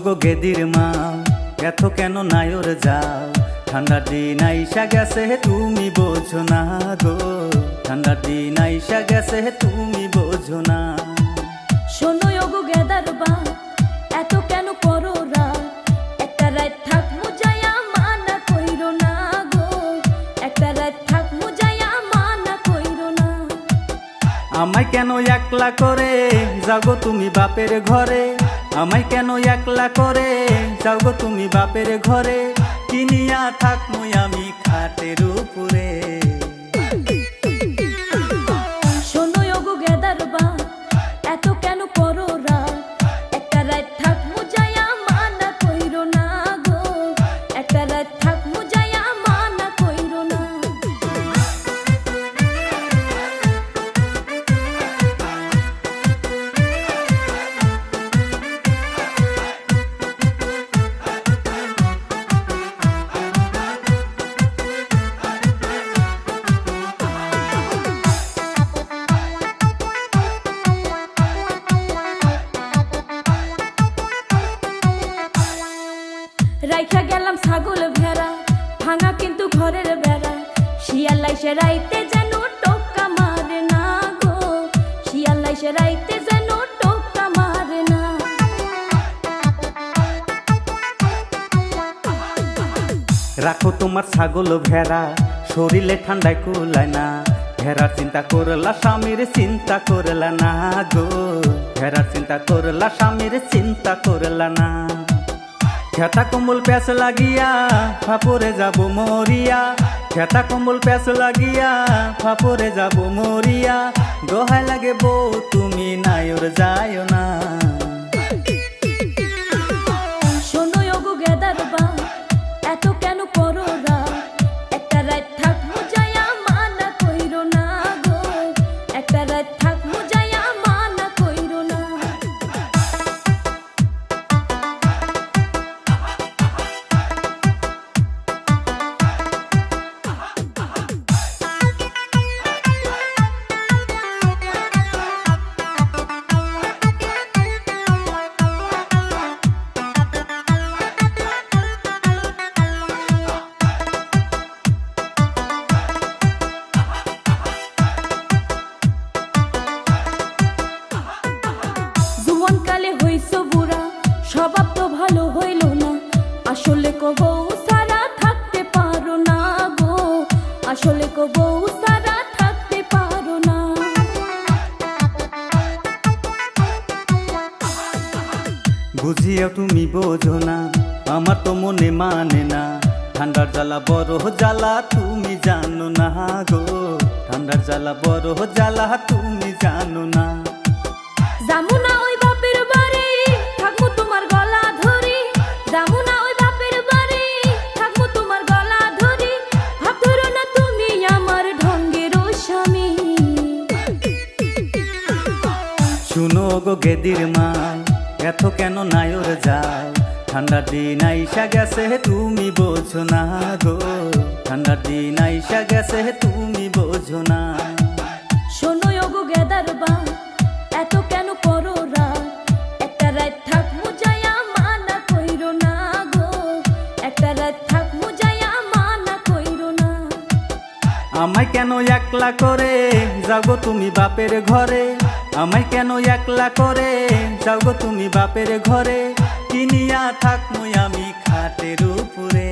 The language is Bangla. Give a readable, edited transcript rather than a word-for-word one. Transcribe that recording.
গো গেদির মা, এত কেন নায়র যাও? ঠান্ডার দিন আইসা গেছে তুমি বোঝো না গো, ঠান্ডার দিন আইসা গেছে তুমি বোঝো না। শোনো গো গেদার বা, এত কেন করো রাত? একটা রাত থাক মুজায়া মানা কইরো না গো, একটা রাত থাক মুজায়া মানা কইরো না। আমায় কেন একলা করে যাও গো তুমি বাপের ঘরে? আমায় কেন একলা করে যাও গো তুমি বাপের ঘরে? কিনিয়া থাকমু আমি খাটের উপরে। শোনো গো গেদার বা, এত কেন করো রাত? একটা রাত থাক মুজায়া মানা কইরো না গো, একটা রাত থাক মুজায়া মানা কইরো না। রাইখা গেলাম ছাগল ভেড়া, ভাঙা কিন্তু ঘরের বেড়া। শিয়াল আইসে রাইতে যেন টোকা মারে না গো, শিয়াল আইসে রাইতে যেন টোকা মারে না। রাখো তোমার ছাগল ভেড়া, শরীরে ঠান্ডায় কুলায় না। ভেড়ার চিন্তা করলা স্বামীর চিন্তা করলা না গো, ভেড়ার চিন্তা করলা স্বামীর চিন্তা করলা না। খেতা কম্বল প্যাস লাগিয়া ফাপরে যাব মরিয়া, খেতা কম্বল প্যাস লাগিয়া ফাপরে যাব মরিয়া। দোহাই লাগে বউ তুমি নায়র যায়ও না। শোনো গো গেদার বা, এত কেন করো রাত? একটা রাত থাক মুজায়া মানা কইরো না গো, একটা রাত থাক মুজায়া মানা কইরো না। জুয়ানকালে হইছো বুড়া, স্বভাব তো ভালো হইল না। আসলে কো বউ সারা থাকতে পারো না গো, আসলে কো বউ সারা থাকতে পারো না। বুঝিও তুমি বোঝো না, আমার তো মনে মানে না। ঠান্ডার জ্বালা বড় জ্বালা তুমি জানো না গো, ঠান্ডার জ্বালা বড় জ্বালা তুমি জানো না। জামুনা ওই বাপের বাড়ি, থাকবো তোমার গলা ধরি। জামুনা ওই বাপের বাড়ি, থাকবো তোমার গলা ধরি। ভাব ধরো না তুমি আমার ঢঙ্গের স্বামী। শুনো গো গেদির মা, এত কেন নায়র যাও? ঠান্ডার দিন আইসা গেছে তুমি বোঝো না গো, ঠান্ডার দিন আইসা গেছে তুমি বোঝো না। শোনো গো গেদার বা, এত কেন করো রাত? একটা রাত থাক মুজায়া মানা কইরো না গো, একটা রাত থাক মুজায়া মানা কইরো না। আমায় কেন একলা করে যাও গো তুমি বাপের ঘরে? আমায় কেন একলা করে যাও গো তুমি বাপের ঘরে? কিনিয়া থাকমু আমি খাটের উপরে।